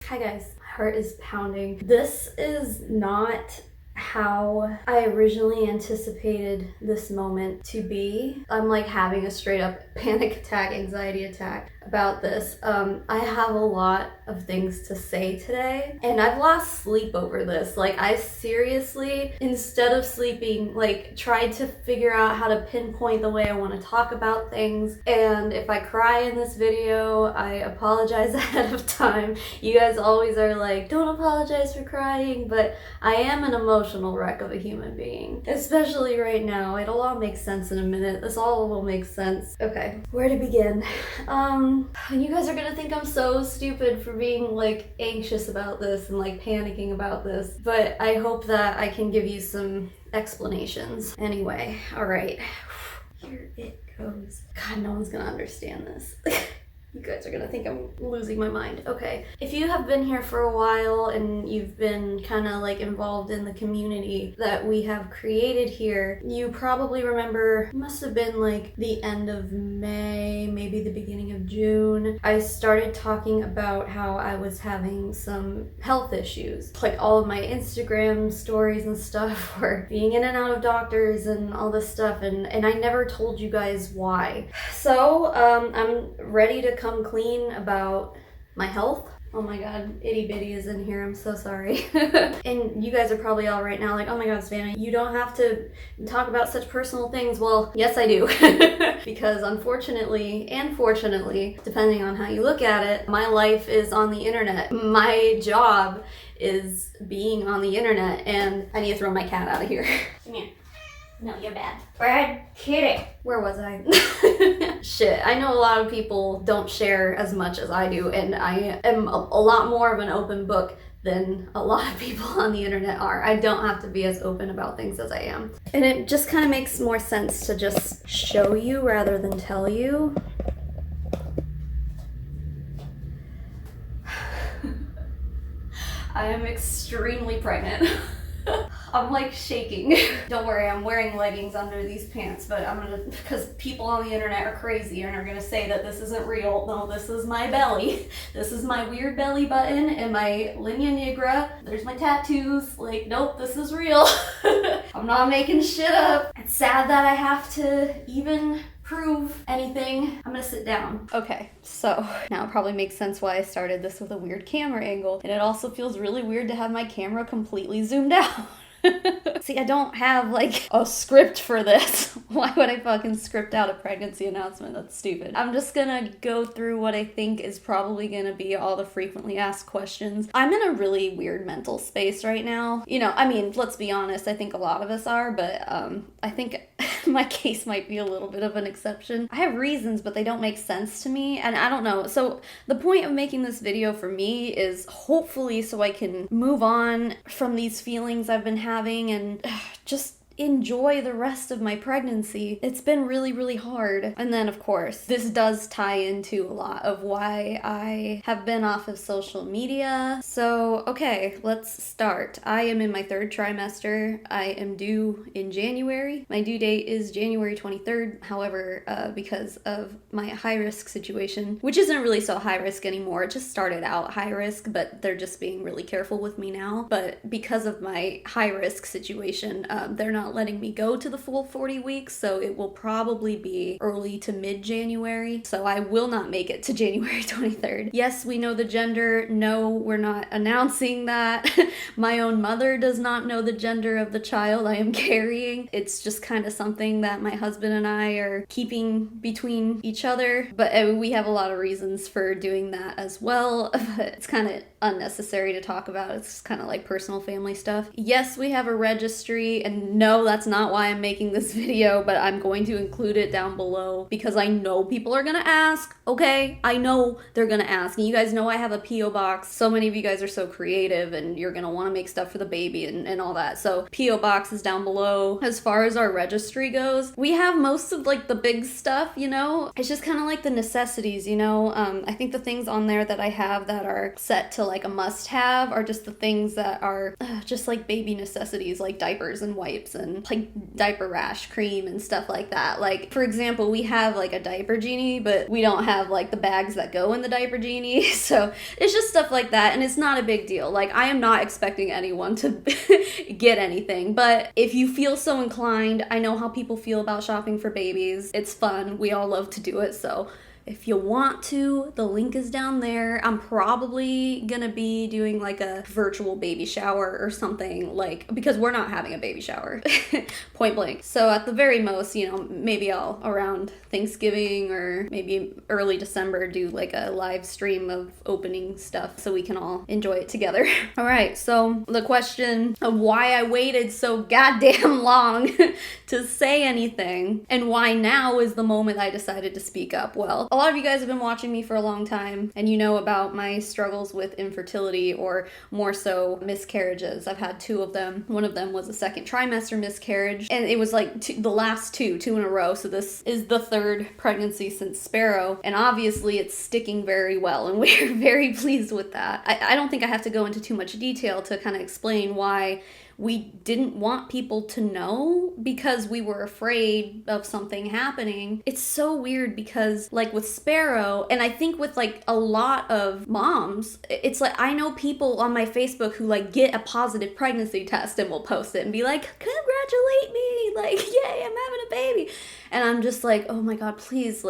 Hi guys, my heart is pounding. This is not how I originally anticipated this moment to be. I'm like having a straight up panic attack, anxiety attack about this. I have a lot of things to say today, and I've lost sleep over this. Like, I seriously, instead of sleeping, like tried to figure out how to pinpoint the way I want to talk about things. And if I cry in this video, I apologize ahead of time. You guys always are like, don't apologize for crying, but I am an emotional wreck of a human being, especially right now. It'll all make sense in a minute. This all will make sense. Okay, where to begin? You guys are gonna think I'm so stupid for being like anxious about this and like panicking about this, but I hope that I can give you some explanations. Anyway, all right, here it goes. God, no one's gonna understand this. You guys are gonna think I'm losing my mind. Okay. If you have been here for a while and you've been kind of like involved in the community that we have created here, you probably remember, it must have been like the end of May, maybe the beginning of June. I started talking about how I was having some health issues. Like all of my Instagram stories and stuff were being in and out of doctors and all this stuff, and I never told you guys why. So I'm ready to come clean about my health. Oh my god, itty bitty is in here, I'm so sorry. And you guys are probably all right now like, oh my god, Savannah, you don't have to talk about such personal things. Well, yes I do. Because unfortunately, and fortunately, depending on how you look at it, my life is on the internet. My job is being on the internet, and I need to throw my cat out of here. Come here. No, you're bad. Bad kitty. Where was I? Shit, I know a lot of people don't share as much as I do, and I am a lot more of an open book than a lot of people on the internet are. I don't have to be as open about things as I am. And it just kind of makes more sense to just show you rather than tell you. I am extremely pregnant. I'm like shaking. Don't worry, I'm wearing leggings under these pants, but because people on the internet are crazy and are gonna say that this isn't real. No, this is my belly. This is my weird belly button and my linea nigra. There's my tattoos. Like, nope, this is real. I'm not making shit up. It's sad that I have to even prove anything. I'm gonna sit down. Okay, so now it probably makes sense why I started this with a weird camera angle, and it also feels really weird to have my camera completely zoomed out. See, I don't have like a script for this. Why would I fucking script out a pregnancy announcement? That's stupid. I'm just gonna go through what I think is probably gonna be all the frequently asked questions. I'm in a really weird mental space right now. You know, I mean, let's be honest, I think a lot of us are, but I think my case might be a little bit of an exception. I have reasons, but they don't make sense to me, and I don't know. So the point of making this video for me is hopefully so I can move on from these feelings I've been having and just enjoy the rest of my pregnancy. It's been really, really hard. And then, of course, this does tie into a lot of why I have been off of social media. So, okay, let's start. I am in my third trimester. I am due in January. My due date is January 23rd. However, because of my high-risk situation, which isn't really so high-risk anymore, it just started out high-risk, but they're just being really careful with me now. But because of my high-risk situation, they're not letting me go to the full 40 weeks, so it will probably be early to mid-January, so I will not make it to January 23rd. Yes, we know the gender. No, we're not announcing that. My own mother does not know the gender of the child I am carrying. It's just kind of something that my husband and I are keeping between each other, but we have a lot of reasons for doing that as well, but it's kind of unnecessary to talk about. It's kind of like personal family stuff. Yes, we have a registry, and no, that's not why I'm making this video, but I'm going to include it down below because I know people are gonna ask. Okay, I know they're gonna ask, and you guys know I have a P.O. box. So many of you guys are so creative and you're gonna want to make stuff for the baby and all that, so P.O. box is down below. As far as our registry goes, we have most of like the big stuff, you know. It's just kind of like the necessities, you know. I think the things on there that I have that are set to like a must-have are just the things that are just like baby necessities, like diapers and wipes and and like diaper rash cream and stuff like that. Like, for example, we have like a diaper genie, but we don't have like the bags that go in the diaper genie. So it's just stuff like that, and it's not a big deal. Like, I am not expecting anyone to get anything, but if you feel so inclined, I know how people feel about shopping for babies. It's fun. We all love to do it. So if you want to, the link is down there. I'm probably gonna be doing like a virtual baby shower or something, like, because we're not having a baby shower, point blank. So at the very most, you know, maybe I'll around Thanksgiving or maybe early December do like a live stream of opening stuff so we can all enjoy it together. All right, so the question of why I waited so goddamn long to say anything and why now is the moment I decided to speak up. Well, a lot of you guys have been watching me for a long time and you know about my struggles with infertility, or more so miscarriages. I've had 2 of them. One of them was a second trimester miscarriage, and it was like the last two in a row. So this is the 3rd pregnancy since Sparrow, and obviously it's sticking very well, and we're very pleased with that. I don't think I have to go into too much detail to kind of explain why we didn't want people to know, because we were afraid of something happening. It's so weird because like with Sparrow, and I think with like a lot of moms, it's like I know people on my Facebook who like get a positive pregnancy test and will post it and be like, congratulate me, like, yay, I'm having a baby. And I'm just like, oh my God, please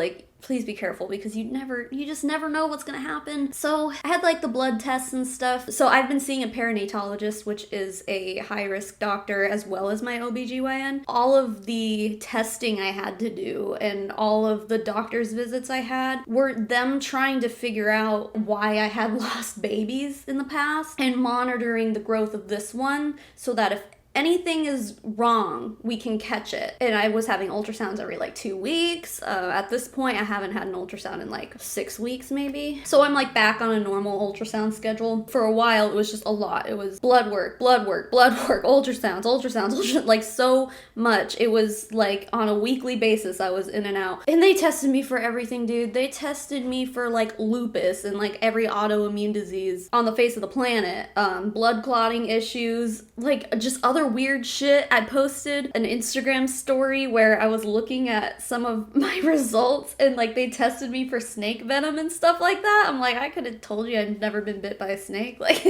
be careful, because you just never know what's gonna happen. So I had like the blood tests and stuff. So I've been seeing a perinatologist, which is a high risk doctor, as well as my OBGYN. All of the testing I had to do and all of the doctor's visits I had were them trying to figure out why I had lost babies in the past and monitoring the growth of this one so that if anything is wrong, we can catch it. And I was having ultrasounds every like 2 weeks. At this point, I haven't had an ultrasound in like 6 weeks maybe. So I'm like back on a normal ultrasound schedule. For a while, it was just a lot. It was blood work, ultrasounds, like so much. It was like on a weekly basis, I was in and out. And they tested me for everything, dude. They tested me for like lupus and like every autoimmune disease on the face of the planet. Blood clotting issues, like just other weird shit. I posted an Instagram story where I was looking at some of my results and like they tested me for snake venom and stuff like that. I'm like, I could have told you I'd never been bit by a snake. Like,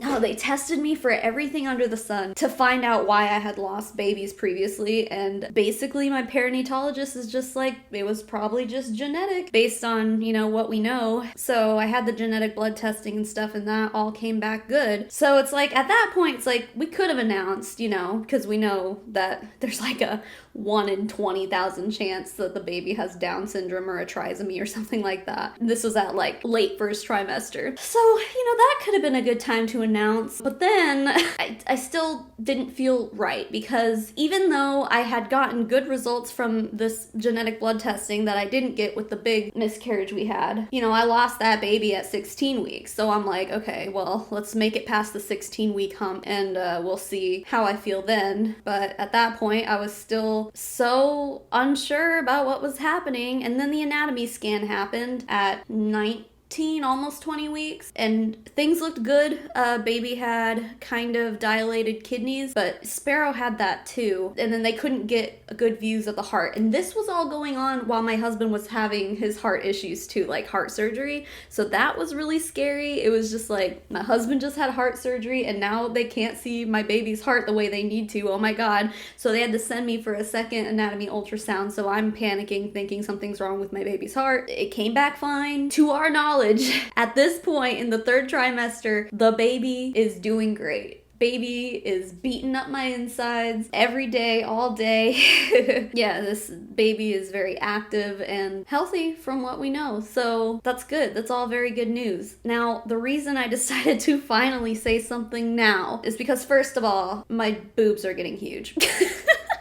no, they tested me for everything under the sun to find out why I had lost babies previously. And basically my perinatologist is just like, it was probably just genetic based on, you know, what we know. So I had the genetic blood testing and stuff and that all came back good. So it's like, at that point, it's like, we could have announced, you know, because we know that there's like a 1 in 20,000 chance that the baby has Down syndrome or a trisomy or something like that. This was at like late 1st trimester. So, you know, that could have been a good time to announce. But then I still didn't feel right, because even though I had gotten good results from this genetic blood testing that I didn't get with the big miscarriage we had, you know, I lost that baby at 16 weeks. So I'm like, okay, well, let's make it past the 16-week hump and we'll see how I feel then. But at that point, I was still so unsure about what was happening. And then the anatomy scan happened at 19, almost 20 weeks, and things looked good. Baby had kind of dilated kidneys, but Sparrow had that too. And then they couldn't get good views of the heart. And this was all going on while my husband was having his heart issues too, like heart surgery. So that was really scary. It was just like, my husband just had heart surgery and now they can't see my baby's heart the way they need to. Oh my God. So they had to send me for a second anatomy ultrasound. So I'm panicking, thinking something's wrong with my baby's heart. It came back fine. To our knowledge, at this point in the 3rd trimester, the baby is doing great. Baby is beating up my insides every day, all day. Yeah, this baby is very active and healthy from what we know. So that's good. That's all very good news. Now, the reason I decided to finally say something now is because, first of all, my boobs are getting huge.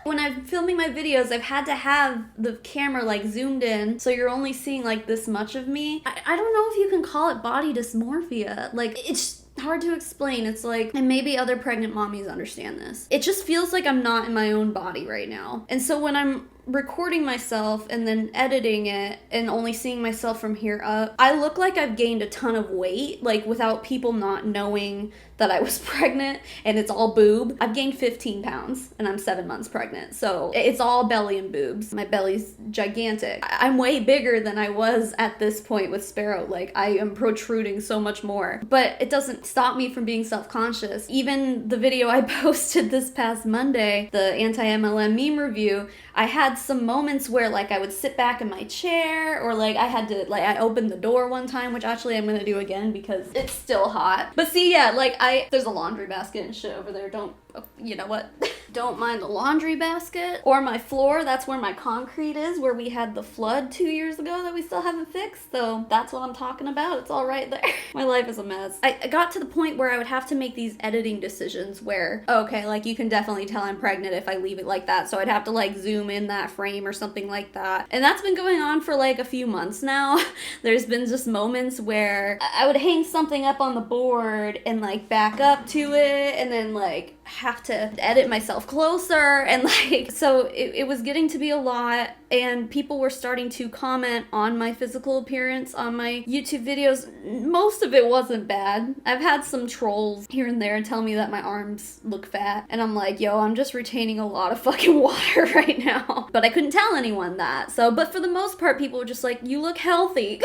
When I'm filming my videos, I've had to have the camera like zoomed in, so you're only seeing like this much of me. I don't know if you can call it body dysmorphia. Like, it's hard to explain. It's like, and maybe other pregnant mommies understand this. It just feels like I'm not in my own body right now. And so when I'm recording myself and then editing it and only seeing myself from here up, I look like I've gained a ton of weight, like without people not knowing that I was pregnant, and it's all boob. I've gained 15 pounds and I'm 7 months pregnant. So it's all belly and boobs. My belly's gigantic. I'm way bigger than I was at this point with Sparrow. Like, I am protruding so much more. But it doesn't stop me from being self-conscious. Even the video I posted this past Monday, the anti-MLM meme review, I had some moments where like I would sit back in my chair, or like I had to, like, I opened the door one time, which actually I'm gonna do again because it's still hot. But see, yeah, like there's a laundry basket and shit over there. Don't, you know what? Don't mind the laundry basket. Or my floor, that's where my concrete is, where we had the flood 2 years ago that we still haven't fixed. So that's what I'm talking about. It's all right there. My life is a mess. I got to the point where I would have to make these editing decisions where, okay, like you can definitely tell I'm pregnant if I leave it like that. So I'd have to like zoom in that frame or something like that. And that's been going on for like a few months now. There's been just moments where I would hang something up on the board and like back up to it and then like have to edit myself closer, and like, so it was getting to be a lot, and people were starting to comment on my physical appearance on my YouTube videos. Most of it wasn't bad. I've had some trolls here and there tell me that my arms look fat, and I'm like, yo, I'm just retaining a lot of fucking water right now. But I couldn't tell anyone that. So, but for the most part, people were just like, you look healthy.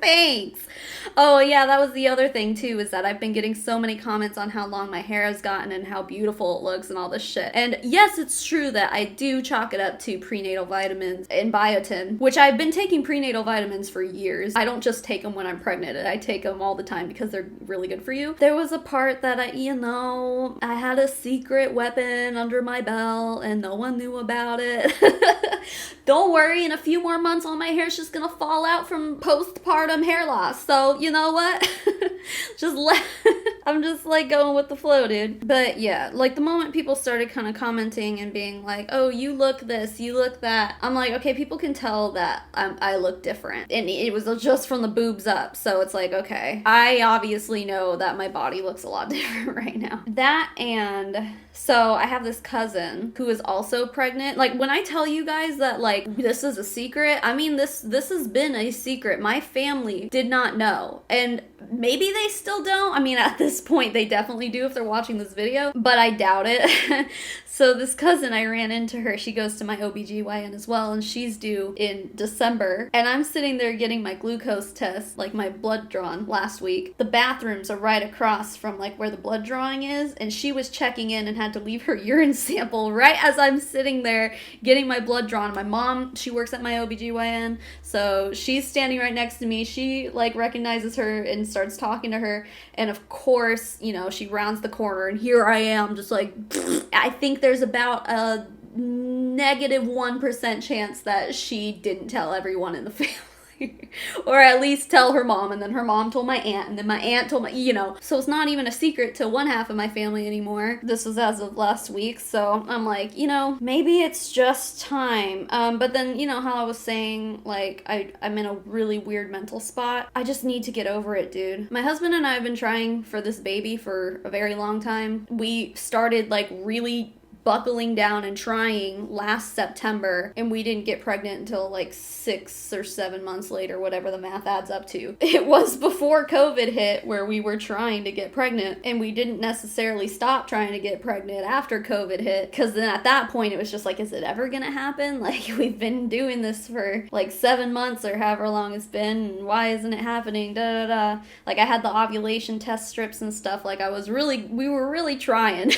Thanks. Oh yeah, that was the other thing too, is that I've been getting so many comments on how long my hair has gotten and how beautiful it looks and all this shit. And yes, it's true that I do chalk it up to prenatal vitamins and biotin, which I've been taking prenatal vitamins for years. I don't just take them when I'm pregnant. I take them all the time because they're really good for you. There was a part that I had a secret weapon under my belt and no one knew about it. Don't worry, in a few more months all my hair's just gonna fall out from postpartum hair loss. So you know what? I'm just like going with the flow, dude. But yeah, like the moment people started kind of commenting and being like, oh, you look this, you look that, I'm like, okay, people can tell that I look different. And it was just from the boobs up. So it's like, okay, I obviously know that my body looks a lot different right now. That, and so I have this cousin who is also pregnant. Like when I tell you guys that like this is a secret, I mean this has been a secret. My family did not know, and maybe they still don't. I mean, at this point they definitely do if they're watching this video, but I doubt it. So this cousin, I ran into her. She goes to my OBGYN as well, and she's due in December. And I'm sitting there getting my glucose test, like my blood drawn last week. The bathrooms are right across from like where the blood drawing is, and she was checking in and had to leave her urine sample right as I'm sitting there getting my blood drawn. My mom, she works at my OBGYN, so she's standing right next to me. She like recognizes her and starts talking to her, and of course, you know, she rounds the corner and here I am just like, I think there's about a -1% chance that she didn't tell everyone in the family. Or at least tell her mom, and then her mom told my aunt, and then my aunt told my, you know, so it's not even a secret to one half of my family anymore. This was as of last week, so I'm like, you know, maybe it's just time. But then, you know how I was saying, like, I'm in a really weird mental spot. I just need to get over it, dude. My husband and I have been trying for this baby for a very long time. We started, like, really buckling down and trying last September, and we didn't get pregnant until like 6 or 7 months later, whatever the math adds up to. It was before COVID hit where we were trying to get pregnant, and we didn't necessarily stop trying to get pregnant after COVID hit, because then at that point it was just like, is it ever gonna happen? Like, we've been doing this for like 7 months or however long it's been, and why isn't it happening? Da da da. Like, I had the ovulation test strips and stuff. Like, we were really trying.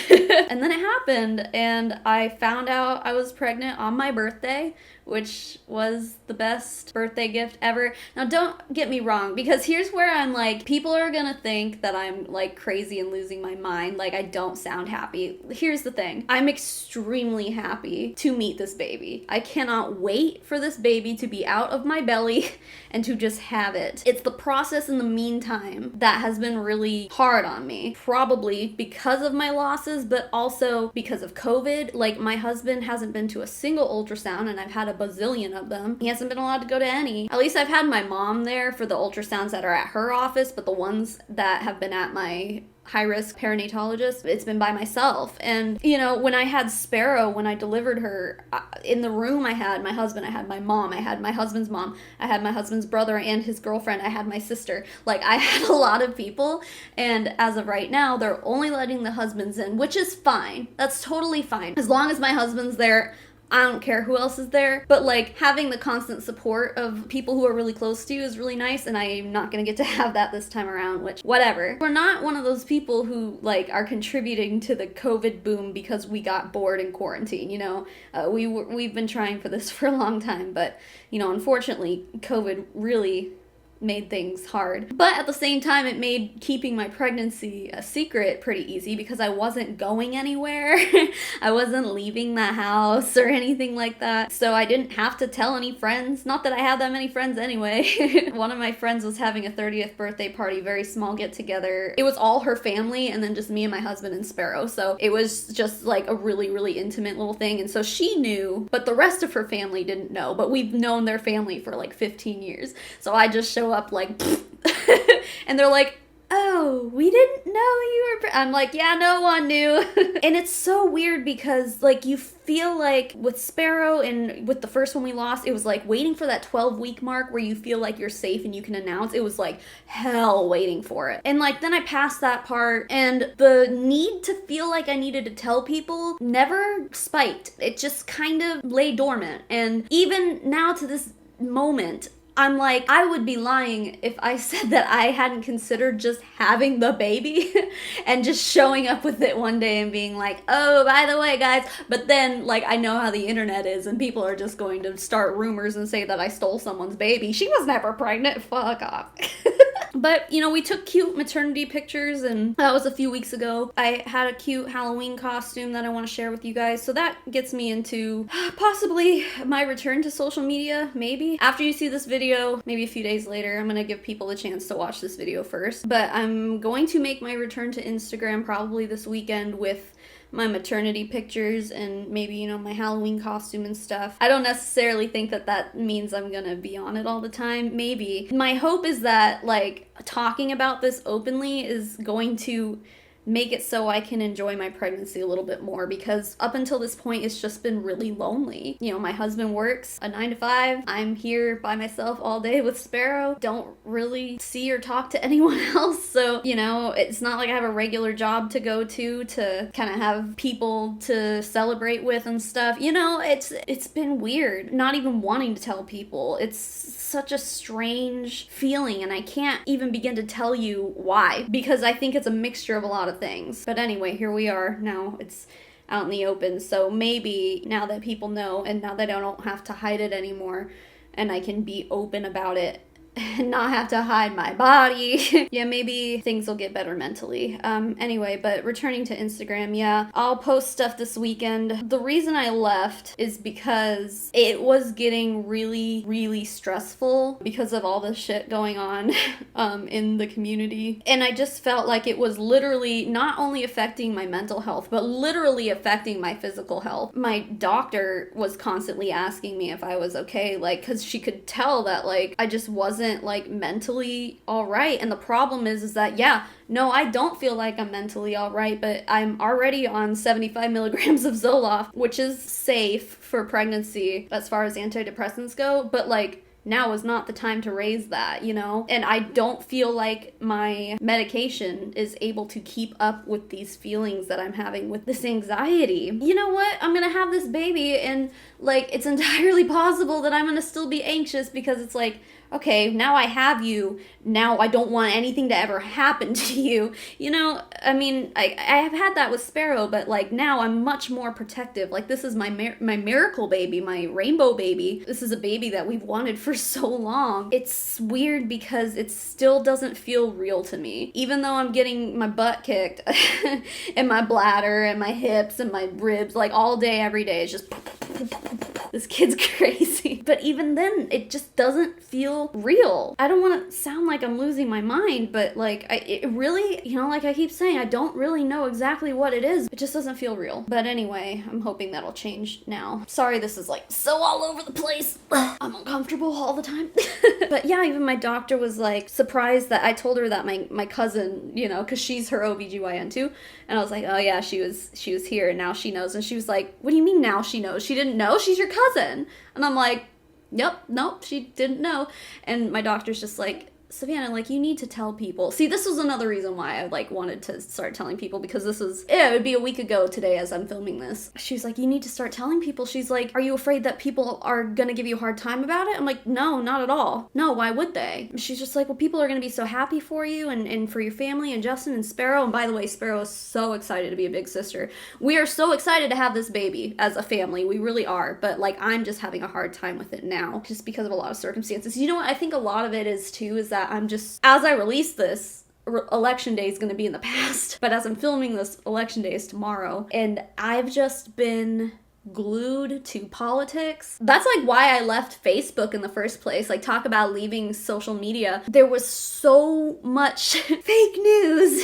And then it happened, and I found out I was pregnant on my birthday, which was the best birthday gift ever. Now, don't get me wrong, because here's where I'm like, people are gonna think that I'm like crazy and losing my mind, like I don't sound happy. Here's the thing. I'm extremely happy to meet this baby. I cannot wait for this baby to be out of my belly and to just have it. It's the process in the meantime that has been really hard on me, probably because of my losses, but also because of COVID. Like, my husband hasn't been to a single ultrasound, and I've had a bazillion of them. He hasn't been allowed to go to any. At least I've had my mom there for the ultrasounds that are at her office, but the ones that have been at my high-risk perinatologist, it's been by myself. And, you know, when I had Sparrow, when I delivered her, in the room I had my husband, I had my mom, I had my husband's mom, I had my husband's brother and his girlfriend, I had my sister. Like, I had a lot of people, and as of right now, they're only letting the husbands in, which is fine. That's totally fine. As long as my husband's there, I don't care who else is there, but like having the constant support of people who are really close to you is really nice, and I'm not gonna get to have that this time around, which, whatever. We're not one of those people who like are contributing to the COVID boom because we got bored in quarantine, you know? We've been trying for this for a long time, but, you know, unfortunately, COVID really made things hard. But at the same time, it made keeping my pregnancy a secret pretty easy because I wasn't going anywhere. I wasn't leaving the house or anything like that. So I didn't have to tell any friends. Not that I had that many friends anyway. One of my friends was having a 30th birthday party, very small get together. It was all her family and then just me and my husband and Sparrow. So it was just like a really, really intimate little thing. And so she knew, but the rest of her family didn't know. But we've known their family for like 15 years. So I just show up like, and they're like, oh, we didn't know you were I'm like, yeah, no one knew. And it's so weird because like you feel like with Sparrow and with the first one we lost, it was like waiting for that 12-week mark where you feel like you're safe and you can announce. It was like hell waiting for it. And like then I passed that part, and the need to feel like I needed to tell people never spiked. It just kind of lay dormant. And even now to this moment, I'm like, I would be lying if I said that I hadn't considered just having the baby and just showing up with it one day and being like, oh, by the way, guys. But then, like, I know how the internet is, and people are just going to start rumors and say that I stole someone's baby. She was never pregnant. Fuck off. But, you know, we took cute maternity pictures, and that was a few weeks ago. I had a cute Halloween costume that I want to share with you guys. So that gets me into possibly my return to social media, maybe. After you see this video, maybe a few days later, I'm going to give people a chance to watch this video first. But I'm going to make my return to Instagram probably this weekend with my maternity pictures and maybe, you know, my Halloween costume and stuff. I don't necessarily think that that means I'm gonna be on it all the time. Maybe. My hope is that, like, talking about this openly is going to make it so I can enjoy my pregnancy a little bit more, because up until this point it's just been really lonely. You know, my husband works a 9 to 5. I'm here by myself all day with Sparrow. Don't really see or talk to anyone else. So, you know, it's not like I have a regular job to go to kind of have people to celebrate with and stuff. You know, it's been weird not even wanting to tell people. It's such a strange feeling, and I can't even begin to tell you why, because I think it's a mixture of a lot of things. But anyway, here we are now. It's out in the open, so maybe now that people know, and now that I don't have to hide it anymore, and I can be open about it and not have to hide my body, yeah, maybe things will get better mentally. Anyway, but returning to Instagram, yeah, I'll post stuff this weekend. The reason I left is because it was getting really, really stressful because of all the shit going on in the community. And I just felt like it was literally not only affecting my mental health, but literally affecting my physical health. My doctor was constantly asking me if I was okay, like, because she could tell that, like, I just wasn't like mentally all right. And the problem is that, yeah, no, I don't feel like I'm mentally all right, but I'm already on 75 milligrams of Zoloft, which is safe for pregnancy as far as antidepressants go, but like, now is not the time to raise that, you know? And I don't feel like my medication is able to keep up with these feelings that I'm having with this anxiety. You know what? I'm gonna have this baby, and like, it's entirely possible that I'm gonna still be anxious, because it's like, okay, now I have you, now I don't want anything to ever happen to you. You know, I mean, I have had that with Sparrow, but like now I'm much more protective. Like, this is my miracle baby, my rainbow baby. This is a baby that we've wanted for so long. It's weird because it still doesn't feel real to me. Even though I'm getting my butt kicked and my bladder and my hips and my ribs, like all day, every day, it's just this kid's crazy. But even then, it just doesn't feel real. I don't want to sound like I'm losing my mind, but like, it really, you know, like I keep saying, I don't really know exactly what it is. It just doesn't feel real. But anyway, I'm hoping that'll change now. Sorry, this is like so all over the place. I'm uncomfortable all the time. But yeah, even my doctor was like surprised that I told her that my cousin, you know, because she's her OBGYN too. And I was like, oh yeah, she was here and now she knows. And she was like, what do you mean now she knows? She didn't know? She's your cousin. And I'm like, yep, nope, she didn't know. And my doctor's just like, Savannah, like, you need to tell people. See, this was another reason why I, like, wanted to start telling people, because this was, it would be a week ago today as I'm filming this. She's like, you need to start telling people. She's like, are you afraid that people are gonna give you a hard time about it? I'm like, no, not at all. No, why would they? She's just like, well, people are gonna be so happy for you and for your family and Justin and Sparrow. And by the way, Sparrow is so excited to be a big sister. We are so excited to have this baby as a family. We really are. But, like, I'm just having a hard time with it now, just because of a lot of circumstances. You know what? I think a lot of it is, too, is that I'm just, as I release this, election day is going to be in the past, but as I'm filming this, election day is tomorrow, and I've just been glued to politics. That's like why I left Facebook in the first place. Like, talk about leaving social media. There was so much fake news.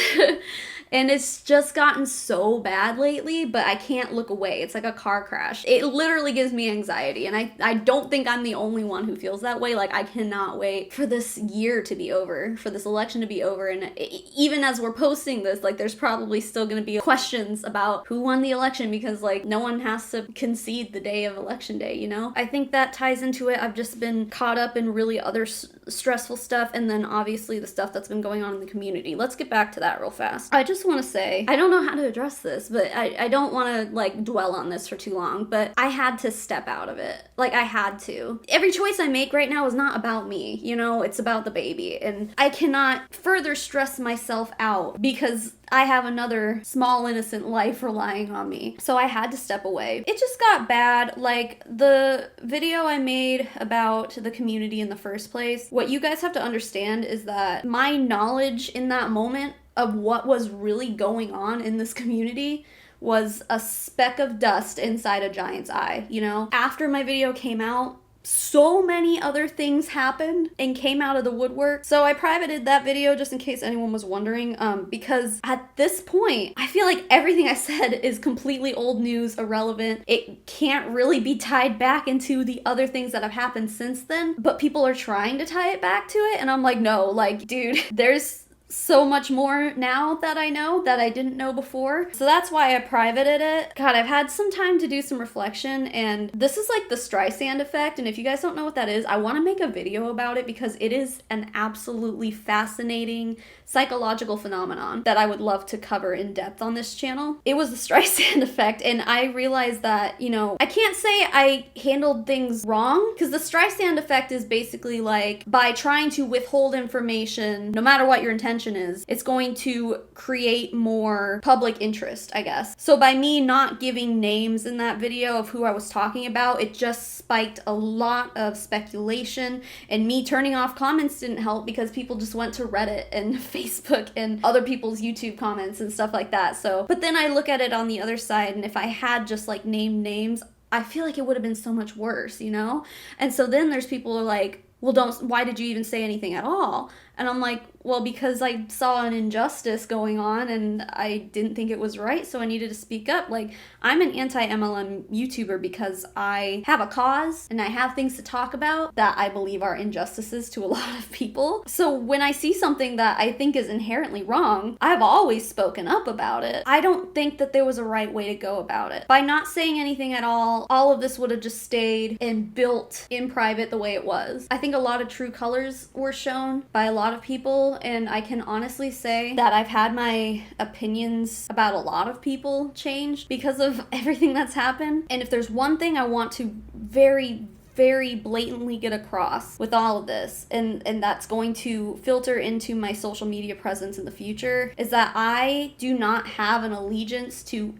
And it's just gotten so bad lately, but I can't look away. It's like a car crash. It literally gives me anxiety, and I don't think I'm the only one who feels that way. Like, I cannot wait for this year to be over, for this election to be over, and even as we're posting this, like, there's probably still gonna be questions about who won the election, because, like, no one has to concede the day of election day, you know? I think that ties into it. I've just been caught up in really other stressful stuff, and then obviously the stuff that's been going on in the community. Let's get back to that real fast. I just want to say, I don't know how to address this, but I don't want to, like, dwell on this for too long, but I had to step out of it. Like, I had to. Every choice I make right now is not about me, you know? It's about the baby, and I cannot further stress myself out because I have another small innocent life relying on me. So I had to step away. It just got bad. Like, the video I made about the community in the first place, what you guys have to understand is that my knowledge in that moment of what was really going on in this community was a speck of dust inside a giant's eye, you know? After my video came out, so many other things happened and came out of the woodwork. So I privated that video just in case anyone was wondering, because at this point, I feel like everything I said is completely old news, irrelevant. It can't really be tied back into the other things that have happened since then, but people are trying to tie it back to it. And I'm like, no, like, dude, there's so much more now that I know that I didn't know before. So that's why I privated it. God, I've had some time to do some reflection, and this is like the Streisand effect. And if you guys don't know what that is, I want to make a video about it because it is an absolutely fascinating psychological phenomenon that I would love to cover in depth on this channel. It was the Streisand effect, and I realized that, you know, I can't say I handled things wrong, because the Streisand effect is basically like, by trying to withhold information, no matter what your intention is, it's going to create more public interest, I guess. So by me not giving names in that video of who I was talking about, it just spiked a lot of speculation, and me turning off comments didn't help because people just went to Reddit and Facebook and other people's YouTube comments and stuff like that. So, but then I look at it on the other side, and if I had just like named names, I feel like it would have been so much worse, you know? And so then there's people who are like, well, why did you even say anything at all? And I'm like, well, because I saw an injustice going on and I didn't think it was right, so I needed to speak up. Like, I'm an anti-MLM YouTuber because I have a cause and I have things to talk about that I believe are injustices to a lot of people. So when I see something that I think is inherently wrong, I've always spoken up about it. I don't think that there was a right way to go about it. By not saying anything at all of this would have just stayed and built in private the way it was. I think a lot of true colors were shown by a lot of people, and I can honestly say that I've had my opinions about a lot of people changed because of everything that's happened. And if there's one thing I want to very blatantly get across with all of this, and that's going to filter into my social media presence in the future, is that I do not have an allegiance to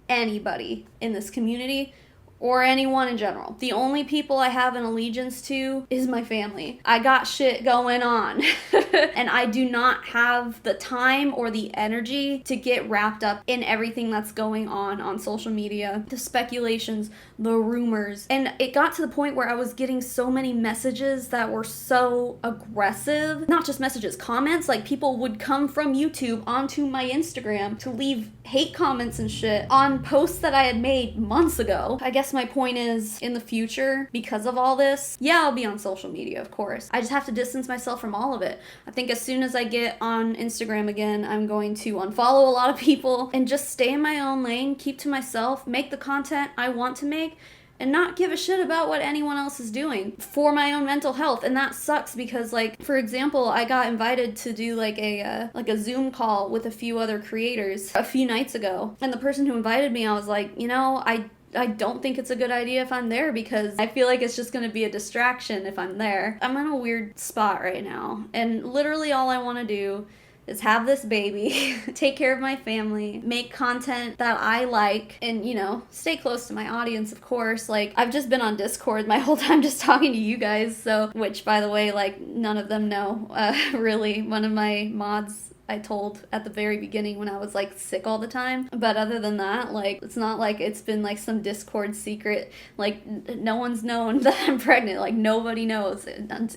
anybody in this community or anyone in general. The only people I have an allegiance to is my family. I got shit going on and I do not have the time or the energy to get wrapped up in everything that's going on social media, the speculations, the rumors. And it got to the point where I was getting so many messages that were so aggressive. Not just messages, comments. Like, people would come from YouTube onto my Instagram to leave hate comments and shit on posts that I had made months ago. I guess my point is, in the future, because of all this, yeah, I'll be on social media, of course. I just have to distance myself from all of it. I think as soon as I get on Instagram again, I'm going to unfollow a lot of people and just stay in my own lane, keep to myself, make the content I want to make, and not give a shit about what anyone else is doing for my own mental health. And that sucks because, like, for example, I got invited to do like a Zoom call with a few other creators a few nights ago. And the person who invited me, I was like, you know, I don't think it's a good idea if I'm there because I feel like it's just going to be a distraction if I'm there. I'm in a weird spot right now. And literally all I want to do is have this baby, take care of my family, make content that I like, and, you know, stay close to my audience, of course. Like, I've just been on Discord my whole time just talking to you guys, so, which, by the way, like, none of them know, really. One of my mods I told at the very beginning when I was like sick all the time. But other than that, like, it's not like it's been like some Discord secret. Like, no one's known that I'm pregnant. Like, nobody knows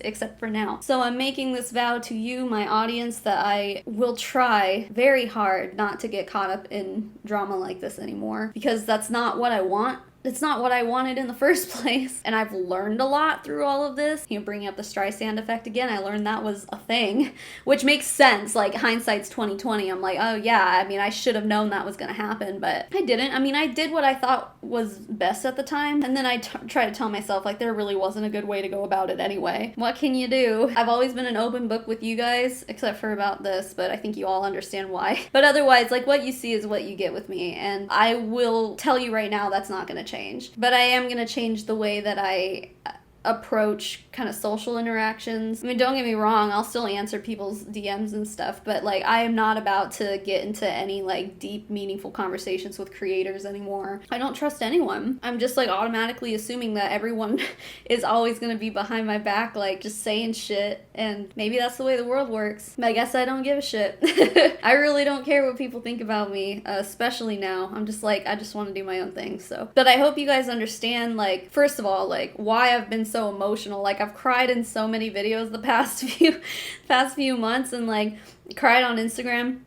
except for now. So I'm making this vow to you, my audience, that I will try very hard not to get caught up in drama like this anymore, because that's not what I want. It's not what I wanted in the first place. And I've learned a lot through all of this. You know, bringing up the Streisand effect again, I learned that was a thing, which makes sense. Like, hindsight's 2020. I'm like, oh yeah, I mean, I should have known that was gonna happen, but I didn't. I mean, I did what I thought was best at the time. And then I try to tell myself, like, there really wasn't a good way to go about it anyway. What can you do? I've always been an open book with you guys, except for about this, but I think you all understand why. But otherwise, like, what you see is what you get with me. And I will tell you right now, that's not gonna change. But I am going to change the way that I approach kind of social interactions. I mean, don't get me wrong, I'll still answer people's DMs and stuff, but like, I am not about to get into any like deep, meaningful conversations with creators anymore. I don't trust anyone. I'm just like automatically assuming that everyone is always going to be behind my back, like just saying shit, and maybe that's the way the world works. But I guess I don't give a shit. I really don't care what people think about me, especially now. I'm just like, I just want to do my own thing, so. But I hope you guys understand, like, first of all, like, why I've been so emotional. Like, I've cried in so many videos the past few months, and like cried on Instagram.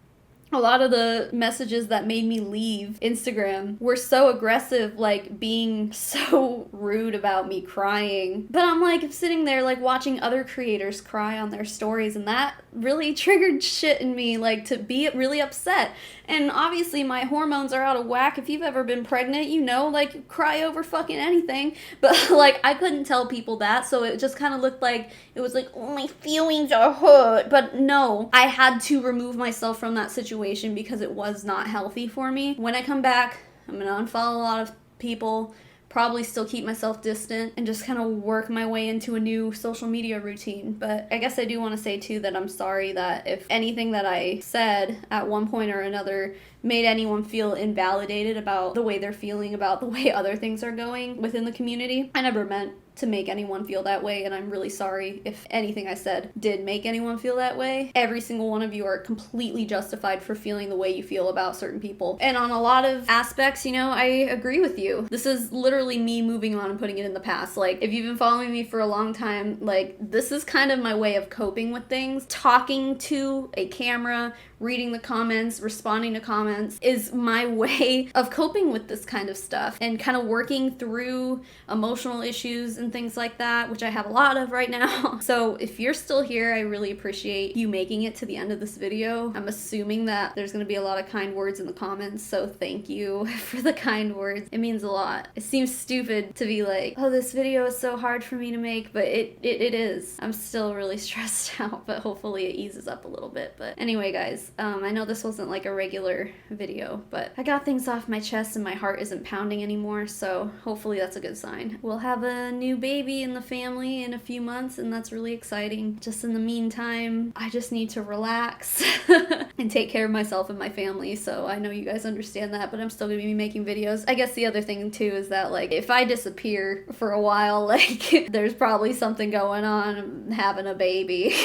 A lot of the messages that made me leave Instagram were so aggressive, like being so rude about me crying. But I'm like sitting there like watching other creators cry on their stories, and that really triggered shit in me, like to be really upset. And obviously my hormones are out of whack. If you've ever been pregnant, you know, like, cry over fucking anything. But like, I couldn't tell people that, so it just kind of looked like it was like, oh, my feelings are hurt. But no, I had to remove myself from that situation because it was not healthy for me. When I come back, I'm gonna unfollow a lot of people, probably still keep myself distant, and just kind of work my way into a new social media routine. But I guess I do want to say too that I'm sorry that if anything that I said at one point or another made anyone feel invalidated about the way they're feeling about the way other things are going within the community. I never meant to make anyone feel that way, and I'm really sorry if anything I said did make anyone feel that way. Every single one of you are completely justified for feeling the way you feel about certain people. And on a lot of aspects, you know, I agree with you. This is literally me moving on and putting it in the past. Like, if you've been following me for a long time, like, this is kind of my way of coping with things. Talking to a camera, reading the comments, responding to comments is my way of coping with this kind of stuff and kind of working through emotional issues and things like that, which I have a lot of right now. So if you're still here, I really appreciate you making it to the end of this video. I'm assuming that there's going to be a lot of kind words in the comments, so thank you for the kind words. It means a lot. It seems stupid to be like, oh, this video is so hard for me to make, but it is. I'm still really stressed out, but hopefully it eases up a little bit. But anyway, guys, guys. I know this wasn't like a regular video, but I got things off my chest and my heart isn't pounding anymore, so hopefully that's a good sign. We'll have a new baby in the family in a few months, and that's really exciting. Just in the meantime, I just need to relax and take care of myself and my family, so I know you guys understand that, but I'm still gonna be making videos. I guess the other thing too is that, like, if I disappear for a while, like, there's probably something going on. I'm having a baby.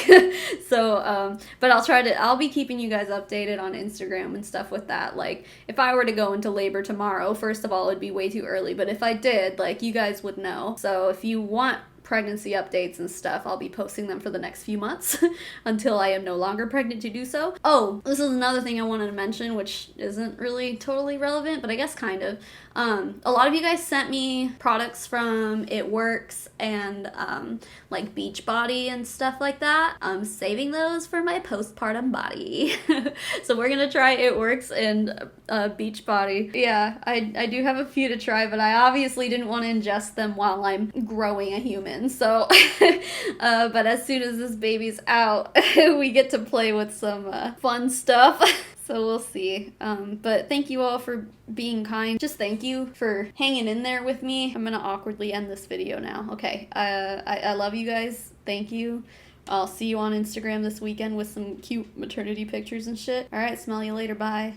So, but I'll be keeping you guys updated on Instagram and stuff with that. Like, if I were to go into labor tomorrow, first of all, it'd be way too early, but if I did, like, you guys would know. So if you want pregnancy updates and stuff, I'll be posting them for the next few months until I am no longer pregnant to do so. Oh, this is another thing I wanted to mention, which isn't really totally relevant, but I guess kind of. A lot of you guys sent me products from It Works and like Beachbody and stuff like that. I'm saving those for my postpartum body. So we're gonna try It Works and Beachbody. Yeah, I do have a few to try, but I obviously didn't want to ingest them while I'm growing a human. So, but as soon as this baby's out, we get to play with some fun stuff. So we'll see. But thank you all for being kind. Just thank you for hanging in there with me. I'm gonna awkwardly end this video now. Okay, I love you guys. Thank you. I'll see you on Instagram this weekend with some cute maternity pictures and shit. Alright, smell you later. Bye.